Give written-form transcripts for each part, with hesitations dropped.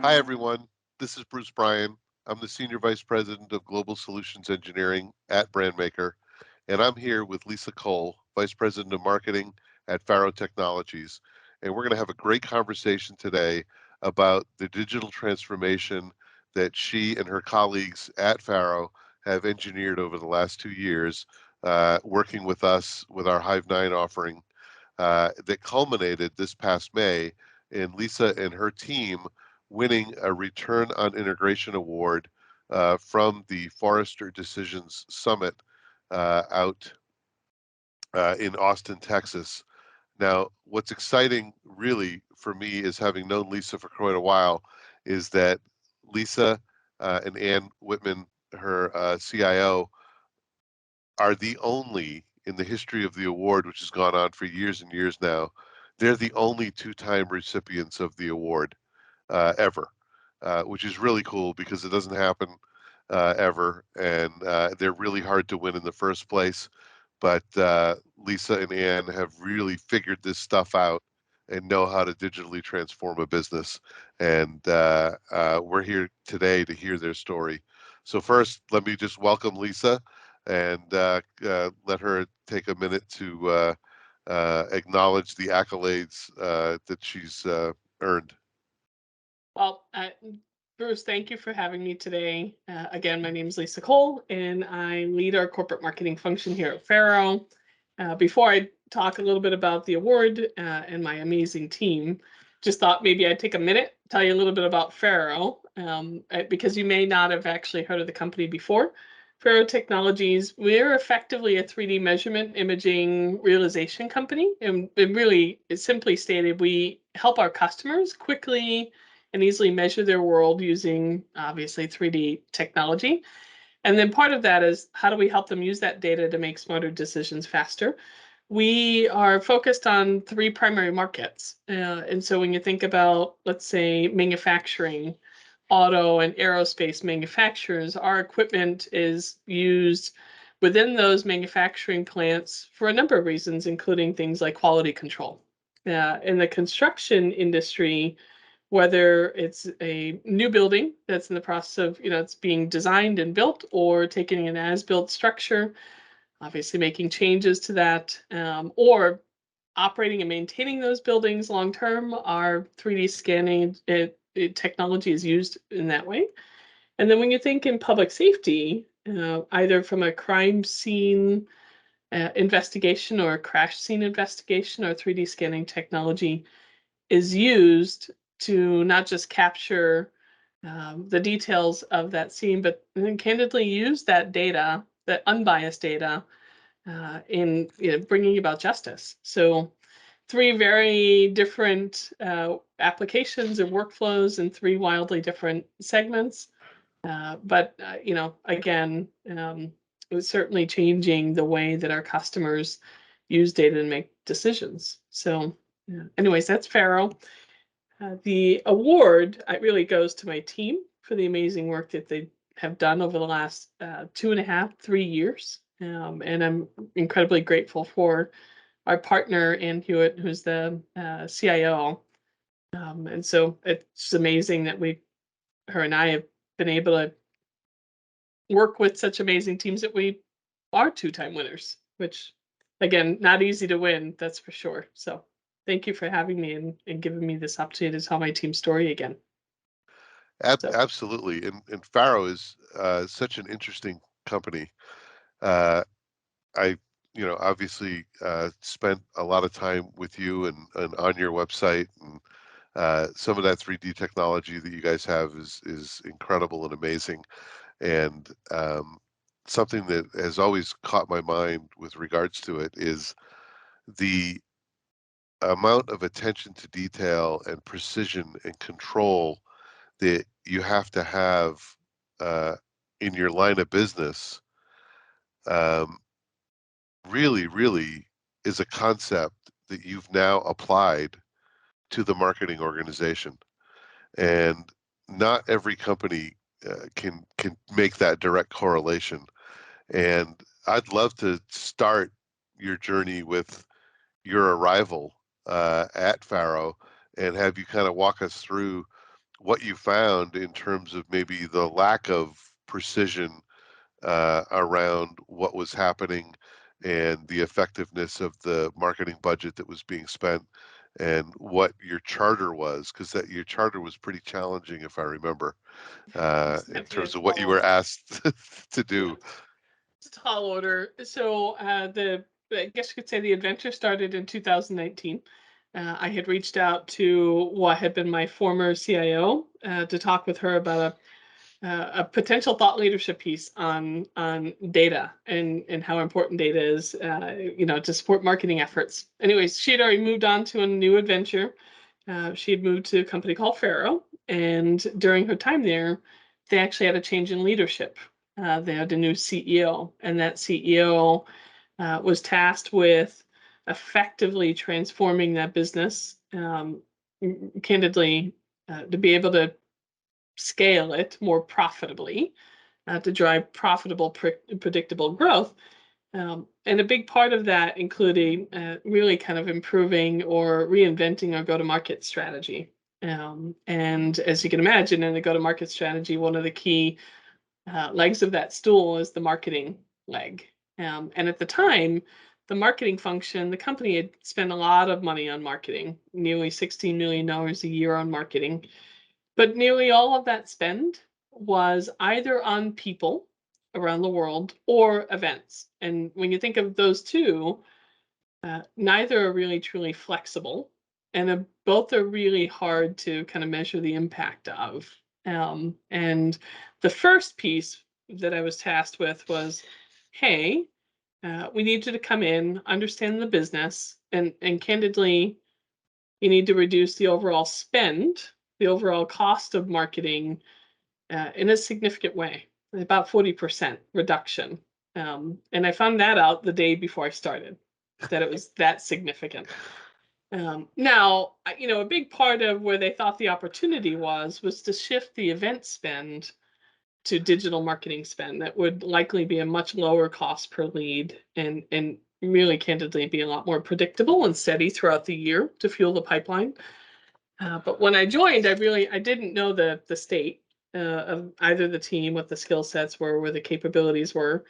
Hi, everyone. This is Bruce Bryan. I'm the Senior Vice President of Global Solutions Engineering at Brandmaker, and I'm here with Lisa Cole, Vice President of Marketing at Faro Technologies. And we're going to have a great conversation today about the digital transformation that she and her colleagues at Faro have engineered over the last 2 years, working with us with our Hive 9 offering that culminated this past May in Lisa and her team winning a Return on Integration Award from the Forrester Decisions Summit out in Austin, Texas. Now, what's exciting really for me is having known Lisa for quite a while is that Lisa and Ann Whitman, her CIO, are the only in the history of the award, which has gone on for years and years now, they're the only two-time recipients of the award ever, which is really cool because it doesn't happen ever, and they're really hard to win in the first place. But Lisa and Ann have really figured this stuff out and know how to digitally transform a business. And we're here today to hear their story. So first, let me just welcome Lisa and let her take a minute to acknowledge the accolades that she's earned. Well, Bruce, thank you for having me today. Again, my name is Lisa Cole, and I lead our corporate marketing function here at Pharaoh. Before I talk a little bit about the award and my amazing team, just thought maybe I'd take a minute, tell you a little bit about Pharaoh, because you may not have actually heard of the company before. Pharaoh Technologies, we're effectively a 3D measurement imaging realization company. And really, it's simply stated, we help our customers quickly and easily measure their world using obviously 3D technology. And then part of that is how do we help them use that data to make smarter decisions faster? We are focused on three primary markets. And so when you think about, let's say, manufacturing, auto and aerospace manufacturers, our equipment is used within those manufacturing plants for a number of reasons, including things like quality control. In the construction industry, whether it's a new building that's in the process of, it's being designed and built, or taking an as-built structure, obviously making changes to that, or operating and maintaining those buildings long term, our 3D scanning technology is used in that way. And then when you think in public safety, either from a crime scene investigation or a crash scene investigation, our 3D scanning technology is used to not just capture the details of that scene, but then candidly use that data, that unbiased data, in bringing about justice. So, three very different applications and workflows in three wildly different segments. But again, it was certainly changing the way that our customers use data and make decisions. So, anyways, that's Pharaoh. The award really goes to my team for the amazing work that they have done over the last 2.5, 3 years. And I'm incredibly grateful for our partner, Ann Hewitt, who's the CIO. And so it's amazing that her and I have been able to work with such amazing teams that we are two-time winners, which, again, not easy to win, that's for sure. So thank you for having me and giving me this opportunity to tell my team story again. So Absolutely, and Faro is such an interesting company. Uh, I, obviously spent a lot of time with you and on your website, and some of that 3D technology that you guys have is incredible and amazing. And something that has always caught my mind with regards to it is the amount of attention to detail and precision and control that you have uh, in your line of business. Um, really is a concept that you've now applied to the marketing organization, and not every company can make that direct correlation. And I'd love to start your journey with your arrival at Faro and have you kind of walk us through what you found in terms of maybe the lack of precision around what was happening and the effectiveness of the marketing budget that was being spent and what your charter was, because that your charter was pretty challenging, if I remember, It's in definitely a terms of what you tall were order. asked to Yeah, do. it's a tall order. So I guess you could say the adventure started in 2019. I had reached out to what had been my former CIO to talk with her about a potential thought leadership piece on data and how important data is, to support marketing efforts. Anyways, she had already moved on to a new adventure. She had moved to a company called Pharaoh, and during her time there, they actually had a change in leadership. They had a new CEO, and that CEO was tasked with effectively transforming that business, candidly, to be able to scale it more profitably, to drive profitable, predictable growth. And a big part of that including really kind of improving or reinventing our go-to-market strategy. And as you can imagine, in the go-to-market strategy, one of the key legs of that stool is the marketing leg. And at the time, the marketing function, the company had spent a lot of money on marketing, nearly $16 million a year on marketing. But nearly all of that spend was either on people around the world or events. And when you think of those two, neither are really truly flexible, and both are really hard to kind of measure the impact of. And the first piece that I was tasked with was, hey, we need you to come in, understand the business, and candidly, you need to reduce the overall spend, the overall cost of marketing in a significant way, about 40% reduction. And I found that out the day before I started, that it was that significant. Now, a big part of where they thought the opportunity was to shift the event spend to digital marketing spend that would likely be a much lower cost per lead and really candidly be a lot more predictable and steady throughout the year to fuel the pipeline. But when I joined, I didn't know the state of either the team, what the skill sets were, where the capabilities were.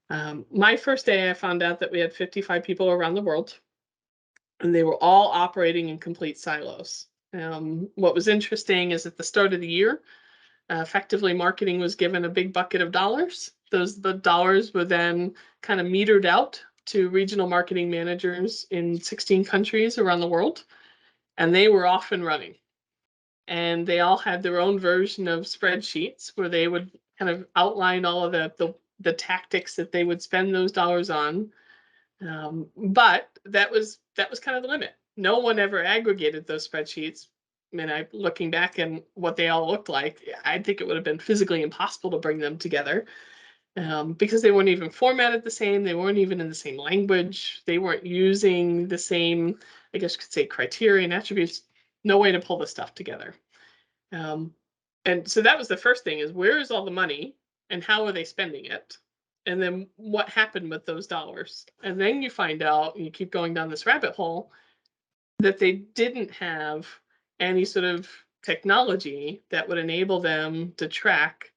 My first day, I found out that we had 55 people around the world, and they were all operating in complete silos. What was interesting is at the start of the year, effectively marketing was given a big bucket of dollars. The dollars were then kind of metered out to regional marketing managers in 16 countries around the world, and they were off and running. And they all had their own version of spreadsheets where they would kind of outline all of the tactics that they would spend those dollars on. But that was kind of the limit. No one ever aggregated those spreadsheets. I mean, looking back and what they all looked like, I think it would have been physically impossible to bring them together, because they weren't even formatted the same. They weren't even in the same language. They weren't using the same, I guess you could say, criteria and attributes. No way to pull this stuff together. Um, and so that was the first thing: is where is all the money and how are they spending it? And then what happened with those dollars? And then you find out, and you keep going down this rabbit hole, that they didn't have any sort of technology that would enable them to track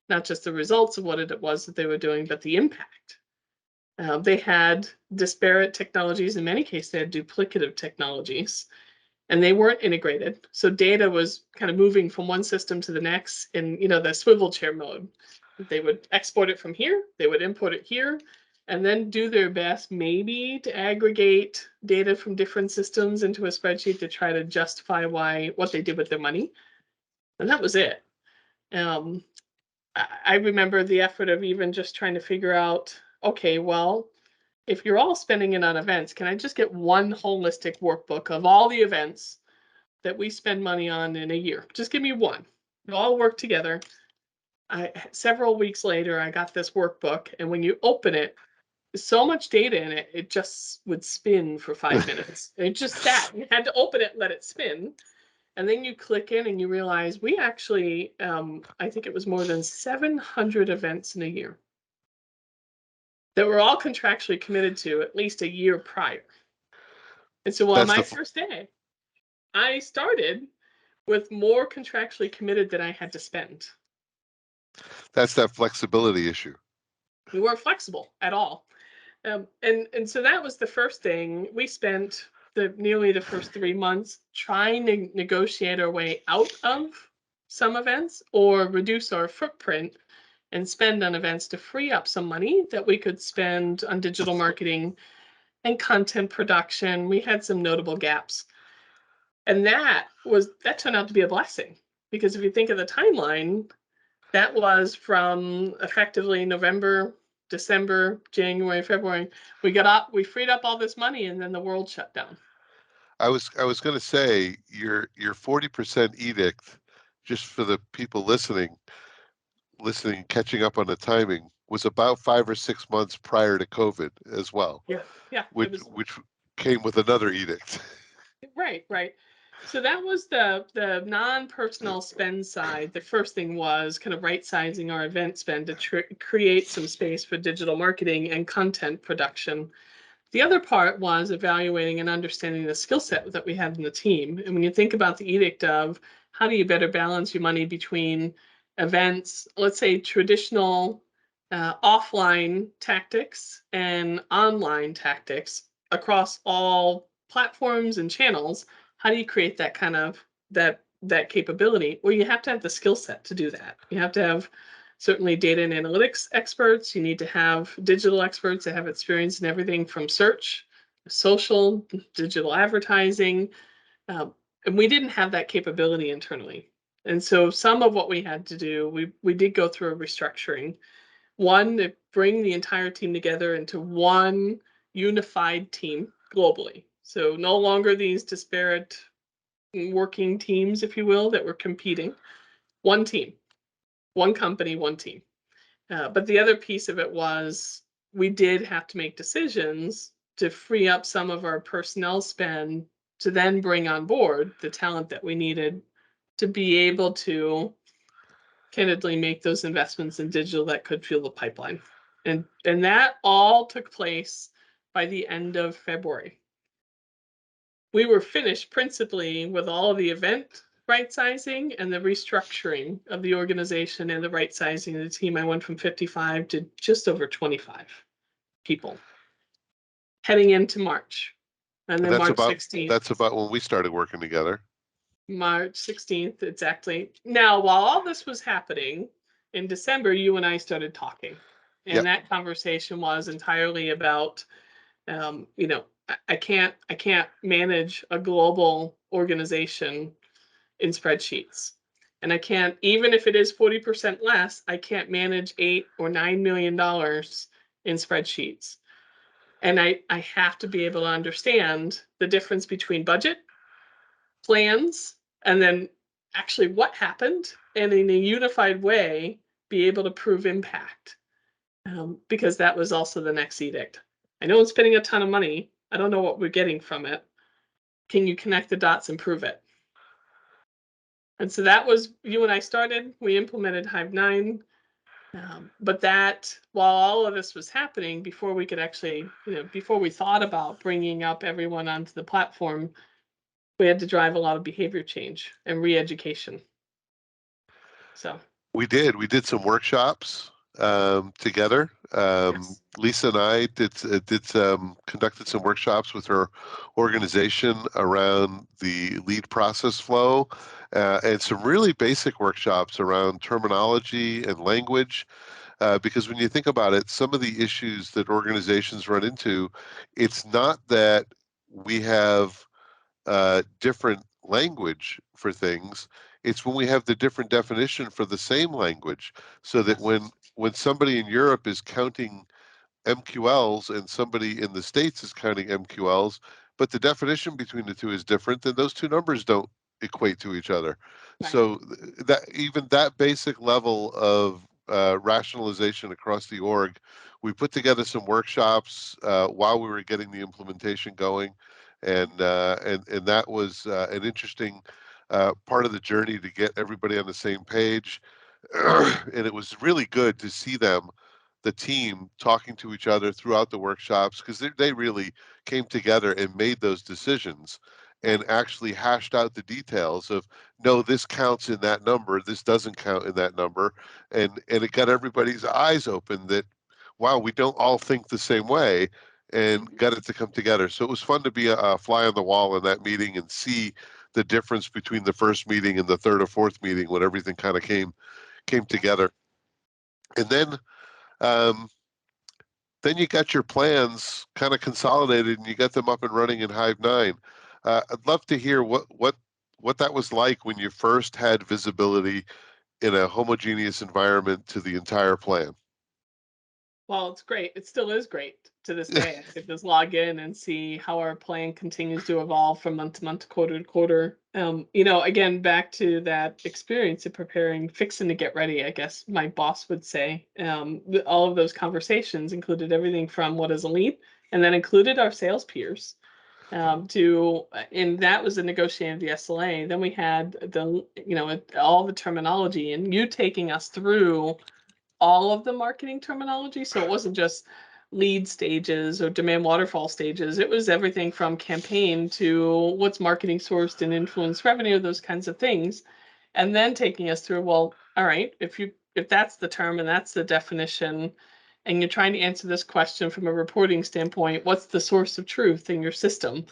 not just the results of what it was that they were doing, but the impact. They had disparate technologies. In many cases, they had duplicative technologies, and they weren't integrated. So data was kind of moving from one system to the next in, the swivel chair mode. They would export it from here, they would import it here, and then do their best maybe to aggregate data from different systems into a spreadsheet to try to justify what they did with their money. And that was it. Um, I remember the effort of even just trying to figure out, okay, well, if you're all spending it on events, can I just get one holistic workbook of all the events that we spend money on in a year? Just give me one. We all work together. Several weeks later, I got this workbook, and when you open it, so much data in it, it just would spin for 5 minutes. It just sat. You had to open it, let it spin, and then you click in, and you realize we actually, I think it was more than 700 events in a year that were all contractually committed to at least a year prior. And so, on That's my the first day, I started with more contractually committed than I had to spend. That's that flexibility issue. We weren't flexible at all. And so that was the first thing. We spent nearly the first 3 months trying to negotiate our way out of some events or reduce our footprint and spend on events to free up some money that we could spend on digital marketing and content production. We had some notable gaps. And that turned out to be a blessing, because if you think of the timeline, that was from effectively November, December, January, February. We freed up all this money, and then the world shut down. I was going to say your 40% edict, just for the people listening, catching up on the timing, was about 5 or 6 months prior to COVID as well, Yeah, yeah, it which was. which came with another edict. Right, right. So that was the non-personnel spend side. The first thing was kind of right sizing our event spend to create some space for digital marketing and content production. The other part was evaluating and understanding the skill set that we had in the team. And when you think about the edict of how do you better balance your money between events, let's say traditional offline tactics and online tactics across all platforms and channels, how do you create that kind of that capability? Well, you have to have the skill set to do that. You have to have certainly data and analytics experts. You need to have digital experts that have experience in everything from search, social, digital advertising. And we didn't have that capability internally. And so some of what we had to do, we did go through a restructuring. One, to bring the entire team together into one unified team globally. So no longer these disparate working teams, if you will, that were competing. One team, one company, one team. But the other piece of it was we did have to make decisions to free up some of our personnel spend to then bring on board the talent that we needed to be able to candidly make those investments in digital that could fuel the pipeline. And that all took place by the end of February. We were finished principally with all of the event right sizing and the restructuring of the organization and the right sizing of the team. I went from 55 to just over 25 people heading into March. And And then that's March about 16th, that's about when we started working together. March 16th, exactly. Now, while all this was happening in December, you and I started talking. Yep. And that conversation was entirely about, I can't manage a global organization in spreadsheets. And I can't, even if it is 40% less, I can't manage $8 or $9 million in spreadsheets. And I have to be able to understand the difference between budget, plans, and then actually what happened, and in a unified way, be able to prove impact. Because that was also the next edict. I know I'm spending a ton of money. I don't know what we're getting from it. Can you connect the dots and prove it? And so that was, you and I started, we implemented Hive 9. But that, while all of this was happening, before we could actually, before we thought about bringing up everyone onto the platform, we had to drive a lot of behavior change and re-education. So, We did some workshops together. yes. Lisa and I did some conducted some workshops with her organization around the lead process flow, and some really basic workshops around terminology and language. Because when you think about it, some of the issues that organizations run into, it's not that we have different language for things. It's when we have the different definition for the same language, so that Yes. when somebody in Europe is counting MQLs and somebody in the States is counting MQLs, but the definition between the two is different, then those two numbers don't equate to each other. Right. So that even that basic level of rationalization across the org, we put together some workshops while we were getting the implementation going, and that was an interesting part of the journey to get everybody on the same page. And it was really good to see them, the team, talking to each other throughout the workshops, because they really came together and made those decisions. and actually hashed out the details of, no, this counts in that number, this doesn't count in that number, and it got everybody's eyes open that, wow, we don't all think the same way, and got it to come together. So it was fun to be a fly on the wall in that meeting and see the difference between the first meeting and the third or fourth meeting when everything kind of came together. And um, then you got your plans kind of consolidated and you got them up and running in Hive 9. I'd love to hear what that was like when you first had visibility in a homogeneous environment to the entire plan. Well, it's great. It still is great to this day. I could just log in and see how our plan continues to evolve from month to month, quarter to quarter. Again, back to that experience of preparing, fixing to get ready, I guess my boss would say. All of those conversations included everything from what is elite, and then included our sales peers. And that was the negotiating of the SLA. Then we had all the terminology, and you taking us through all of the marketing terminology. So it wasn't just lead stages or demand waterfall stages. It was everything from campaign to what's marketing sourced and influence revenue, those kinds of things. And then taking us through, well, all right, if that's the term and that's the definition, and you're trying to answer this question from a reporting standpoint, what's the source of truth in your system?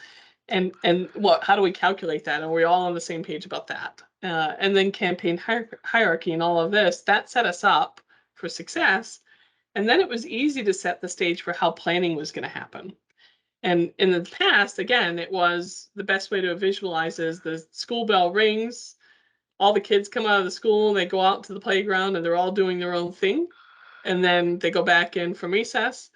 And what, how do we calculate that? Are we all on the same page about that? And then campaign hierarchy and all of this, that set us up for success. And then it was easy to set the stage for how planning was going to happen. And in the past, again, it was the best way to visualize is the school bell rings, all the kids come out of the school and they go out to the playground and they're all doing their own thing. And then they go back in from recess.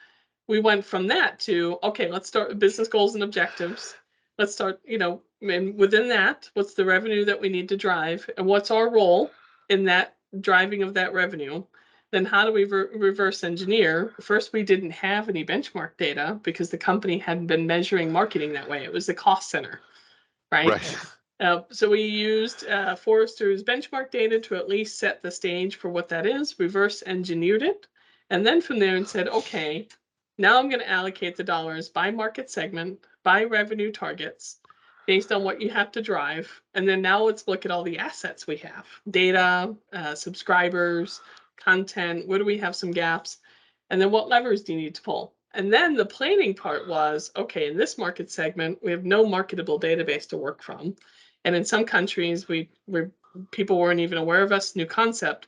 We went from that to, okay, let's start with business goals and objectives. Let's start, and within that, what's the revenue that we need to drive and what's our role in that driving of that revenue? Then how do we reverse engineer? First, we didn't have any benchmark data because the company hadn't been measuring marketing that way. It was the cost center, right? Right. So we used Forrester's benchmark data to at least set the stage for what that is, reverse engineered it, and then from there and said, okay, now I'm going to allocate the dollars by market segment, by revenue targets, based on what you have to drive. And then now let's look at all the assets we have, data, subscribers, content, where do we have some gaps? And then what levers do you need to pull? And then the planning part was, okay, in this market segment, we have no marketable database to work from. And in some countries, people weren't even aware of us, new concept.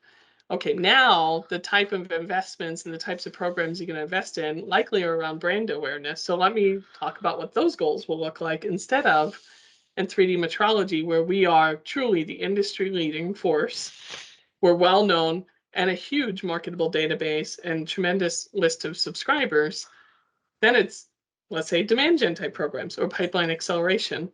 Okay, now the type of investments and the types of programs you're going to invest in likely are around brand awareness. So let me talk about what those goals will look like instead of in 3D metrology, where we are truly the industry leading force. We're well known and a huge marketable database and tremendous list of subscribers. Then it's, let's say, demand gen type programs or pipeline acceleration.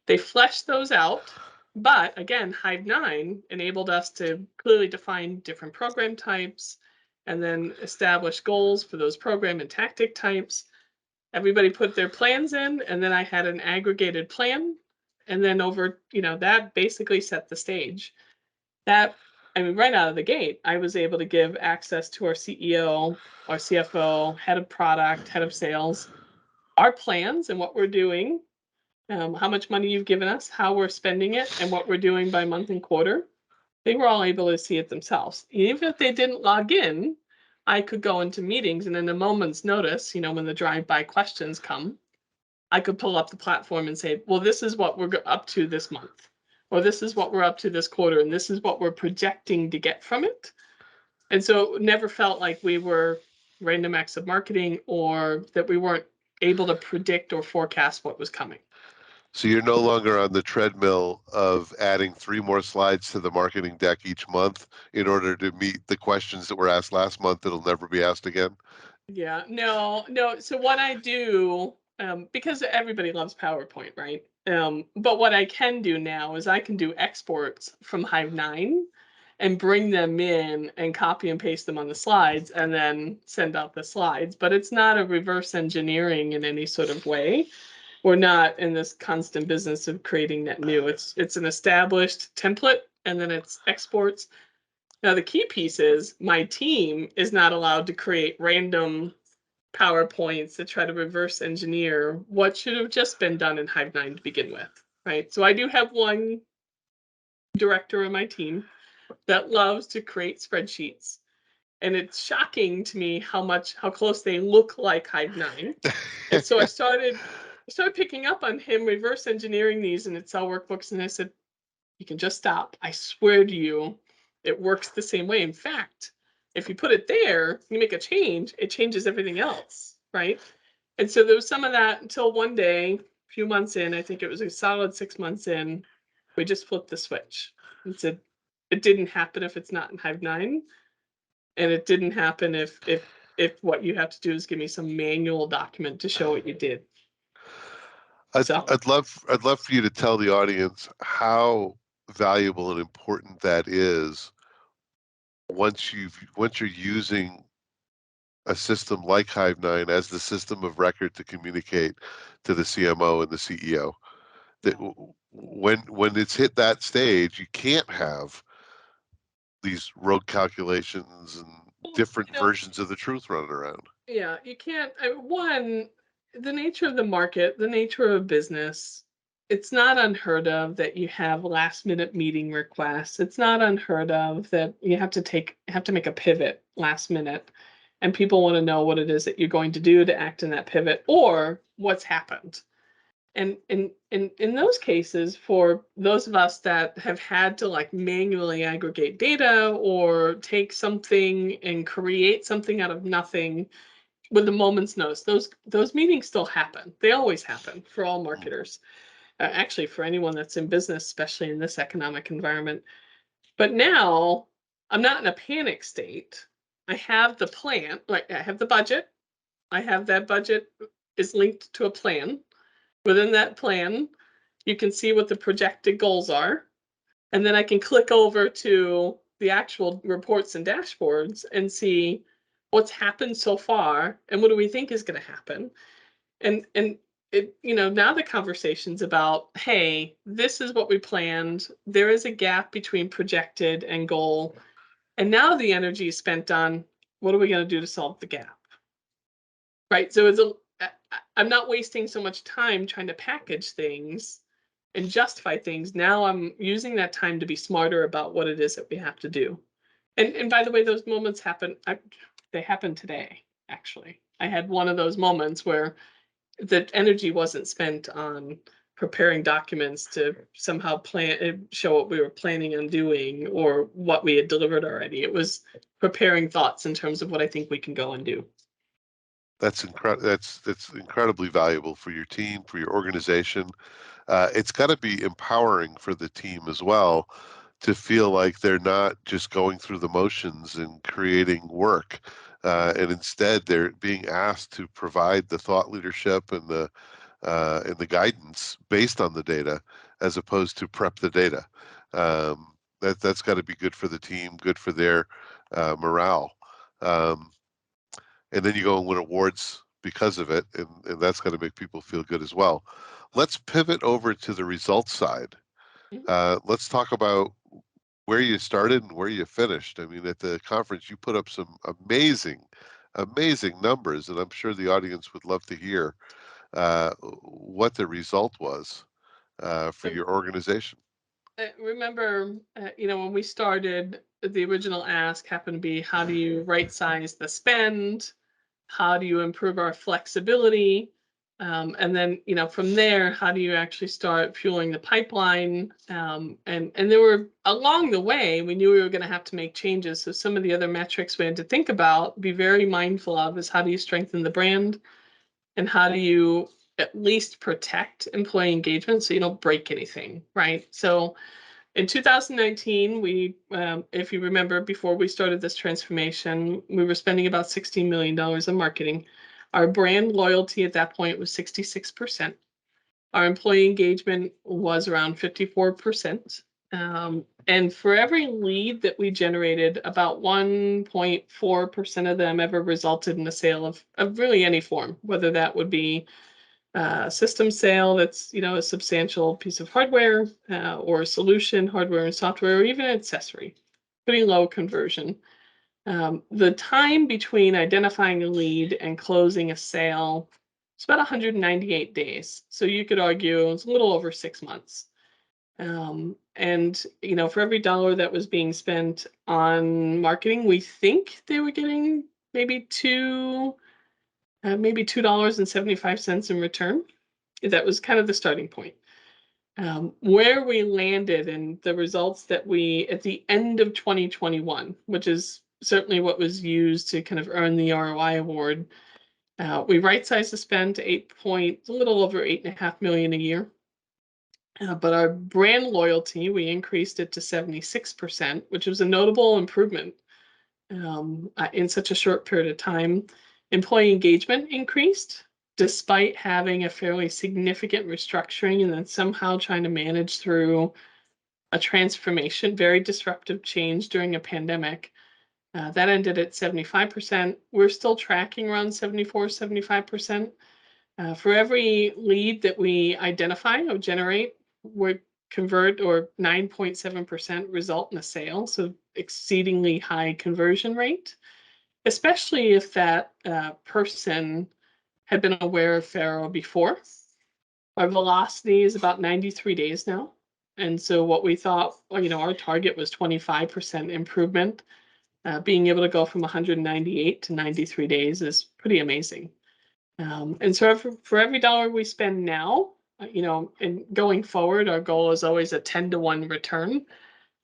They fleshed those out, but again, Hive 9 enabled us to clearly define different program types and then establish goals for those program and tactic types. Everybody put their plans in, and then I had an aggregated plan. And then that basically set the stage. Right out of the gate, I was able to give access to our CEO, our CFO, head of product, head of sales, our plans and what we're doing, how much money you've given us, how we're spending it, and what we're doing by month and quarter. They were all able to see it themselves. Even if they didn't log in, I could go into meetings and in a moment's notice, when the drive-by questions come, I could pull up the platform and say, well, this is what we're up to this month, or this is what we're up to this quarter, and this is what we're projecting to get from it. And so it never felt like we were random acts of marketing or that we weren't able to predict or forecast what was coming. So you're no longer on the treadmill of adding 3 more slides to the marketing deck each month in order to meet the questions that were asked last month that'll never be asked again. Yeah, no, no. So what I do, because everybody loves PowerPoint, right? But what I can do now is I can do exports from Hive 9 and bring them in and copy and paste them on the slides and then send out the slides. But it's not a reverse engineering in any sort of way. We're not in this constant business of creating net new. It's an established template and then it's exports. Now, the key piece is my team is not allowed to create random PowerPoints to try to reverse engineer what should have just been done in Hive 9 to begin with. right? So I do have one director on my team that loves to create spreadsheets. And it's shocking to me how close they look like Hive 9. And so I started picking up on him reverse engineering these in Excel workbooks, and I said, you can just stop. I swear to you, it works the same way. In fact, if you put it there, you make a change, it changes everything else, right? And so there was some of that until one day, a few months in, I think it was a solid 6 months in, we just flipped the switch and said, it didn't happen if it's not in Hive 9. And it didn't happen if what you have to do is give me some manual document to show what you did. So I'd love for you to tell the audience how valuable and important that is once you're using a system like Hive9 as the system of record to communicate to the CMO and the CEO. That when it's hit that stage, you can't have these rogue calculations and different versions of the truth running around. Yeah, you can't. One, the nature of the market, the nature of business, it's not unheard of that you have last minute meeting requests. It's not unheard of that you have to make a pivot last minute, and people want to know what it is that you're going to do to act in that pivot or what's happened. And in those cases, for those of us that have had to like manually aggregate data or take something and create something out of nothing with a moment's notice, those meetings still happen. They always happen for all marketers. Actually, for anyone that's in business, especially in this economic environment. But now I'm not in a panic state. I have the plan, like I have the budget. I have that budget is linked to a plan. Within that plan, you can see what the projected goals are. And then I can click over to the actual reports and dashboards and see what's happened so far and what do we think is going to happen. And it, now the conversation's about, hey, this is what we planned. There is a gap between projected and goal. And now the energy is spent on what are we going to do to solve the gap? Right. So I'm not wasting so much time trying to package things and justify things. Now I'm using that time to be smarter about what it is that we have to do. And by the way, those moments happen. They happen today, actually. I had one of those moments where the energy wasn't spent on preparing documents to somehow show what we were planning on doing or what we had delivered already. It was preparing thoughts in terms of what I think we can go and do. That's incredible. That's incredibly valuable for your team, for your organization. It's got to be empowering for the team as well to feel like they're not just going through the motions and creating work, and instead they're being asked to provide the thought leadership and the guidance based on the data, as opposed to prep the data. That's got to be good for the team, good for their morale. Um, and then you go and win awards because of it, and that's going to make people feel good as well. Let's pivot over to the results side. Let's talk about where you started and where you finished. I mean, at the conference, you put up some amazing numbers, and I'm sure the audience would love to hear what the result was for your organization. Remember, when we started, the original ask happened to be, how do you right size the spend? How do you improve our flexibility? And then, from there, how do you actually start fueling the pipeline? And there were, along the way, we knew we were going to have to make changes. So some of the other metrics we had to think about, be very mindful of, is how do you strengthen the brand? And how do you at least protect employee engagement so you don't break anything, right? So in 2019, if you remember, before we started this transformation, we were spending about $16 million in marketing. Our brand loyalty at that point was 66%. Our employee engagement was around 54%. And for every lead that we generated, about 1.4% of them ever resulted in a sale of really any form, whether that would be system sale that's a substantial piece of hardware, or a solution, hardware and software, or even an accessory. Pretty low conversion. The time between identifying a lead and closing a sale It's about 198 days. So you could argue it's a little over 6 months. And for every dollar that was being spent on marketing, we think they were getting maybe maybe $2.75 in return. That was kind of the starting point. Where we landed and the results that we at the end of 2021, which is certainly what was used to kind of earn the ROI award. We right-sized the spend to a little over 8.5 million a year. But our brand loyalty, we increased it to 76%, which was a notable improvement in such a short period of time. Employee engagement increased despite having a fairly significant restructuring and then somehow trying to manage through a transformation, very disruptive change during a pandemic. That ended at 75%. We're still tracking around 74, 75%. For every lead that we identify or generate, we convert or 9.7% result in a sale, so exceedingly high conversion rate, especially if that person had been aware of Faro before. Our velocity is about 93 days now. And so what we thought, our target was 25% improvement. Being able to go from 198 to 93 days is pretty amazing. And so for every dollar we spend now, and going forward, our goal is always a 10-to-1 return.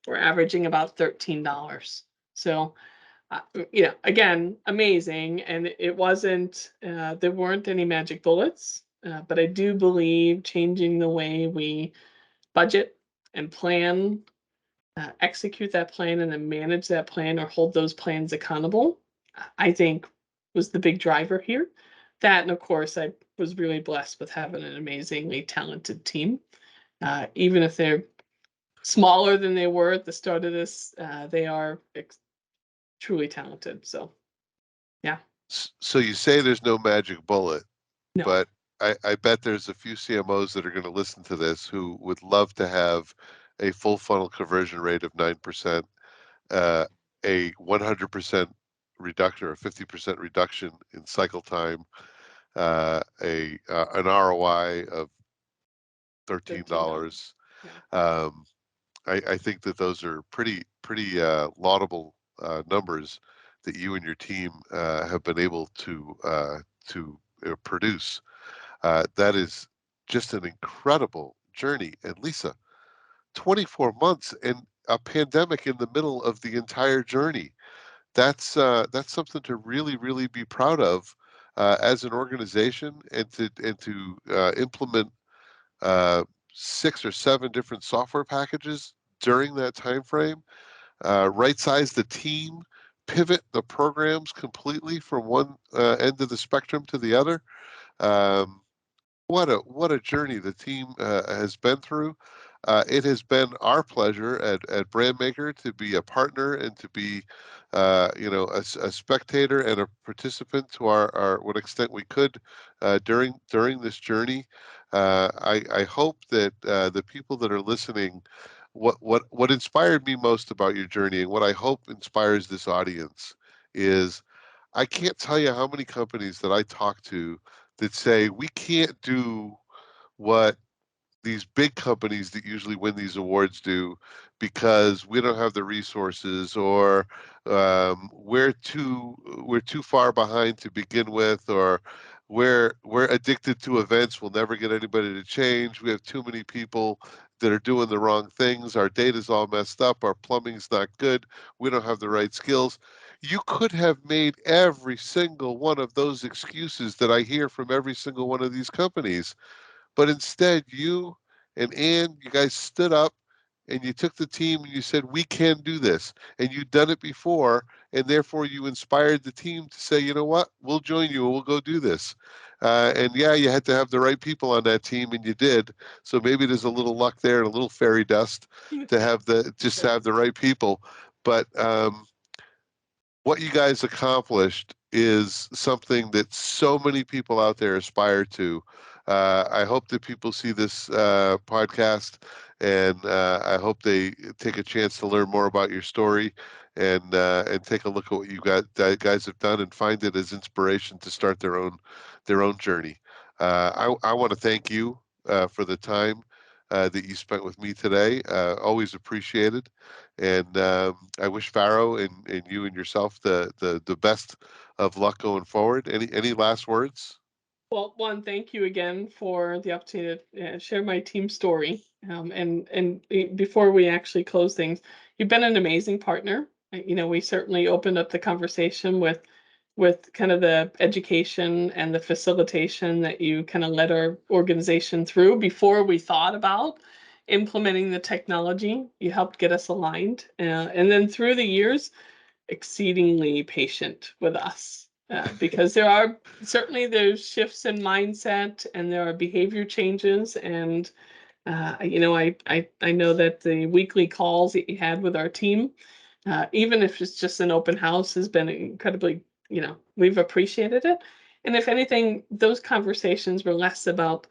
We're averaging about $13. So, again, amazing. And it wasn't, there weren't any magic bullets, but I do believe changing the way we budget and plan, execute that plan, and then manage that plan or hold those plans accountable, I think was the big driver here. That, and of course, I was really blessed with having an amazingly talented team. Even if they're smaller than they were at the start of this, they are truly talented. So, yeah. So you say there's no magic bullet, No. but I bet there's a few CMOs that are going to listen to this who would love to have a full funnel conversion rate of 9%, a 100% reduction or a 50% reduction in cycle time, an ROI of $13. $13. Yeah. Um, I think that those are pretty laudable numbers that you and your team have been able to produce. That is just an incredible journey. And Lisa, 24 months and a pandemic in the middle of the entire journey. That's something to really be proud of as an organization, and to implement uh, 6 or 7 different software packages during that time frame, right size the team, pivot the programs completely from one end of the spectrum to the other. Um, what a journey the team has been through. It has been our pleasure at Brandmaker to be a partner and to be, a spectator and a participant to our what extent we could during this journey. I hope that the people that are listening, what inspired me most about your journey and what I hope inspires this audience is I can't tell you how many companies that I talk to that say we can't do what these big companies that usually win these awards do because we don't have the resources, or we're too far behind to begin with, or we're addicted to events, we'll never get anybody to change, we have too many people that are doing the wrong things, our data's all messed up, our plumbing's not good, we don't have the right skills. You could have made every single one of those excuses that I hear from every single one of these companies, but instead, you and Ann, you guys stood up and you took the team and you said, we can do this. And you'd done it before. And therefore, you inspired the team to say, you know what, we'll join you and we'll go do this. And yeah, you had to have the right people on that team, and you did. So maybe there's a little luck there and a little fairy dust to have to have the right people. But what you guys accomplished is something that so many people out there aspire to. I hope that people see this podcast, and I hope they take a chance to learn more about your story, and take a look at what you guys have done and find it as inspiration to start their own journey. I want to thank you for the time that you spent with me today. Always appreciated. And I wish Pharaoh and you and yourself the best of luck going forward. Any last words? Well, one, thank you again for the opportunity to share my team story. Before we actually close things, you've been an amazing partner. We certainly opened up the conversation with kind of the education and the facilitation that you kind of led our organization through before we thought about implementing the technology. You helped get us aligned, and then through the years, exceedingly patient with us, because there are certainly there's shifts in mindset and there are behavior changes. And I know that the weekly calls that you had with our team, even if it's just an open house, has been incredibly, we've appreciated it. And if anything, those conversations were less about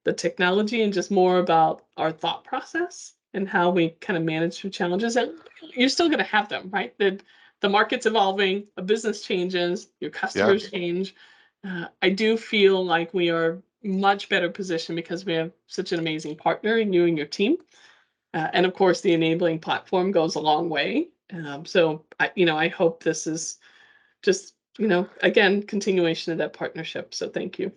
the technology and just more about our thought process and how we kind of manage through challenges. And you're still going to have them, right? The market's evolving, a business changes, your Yeah. customers change. I do feel like we are much better positioned because we have such an amazing partner in you and your team. And of course, the enabling platform goes a long way. So I hope this is just, again, continuation of that partnership. So thank you.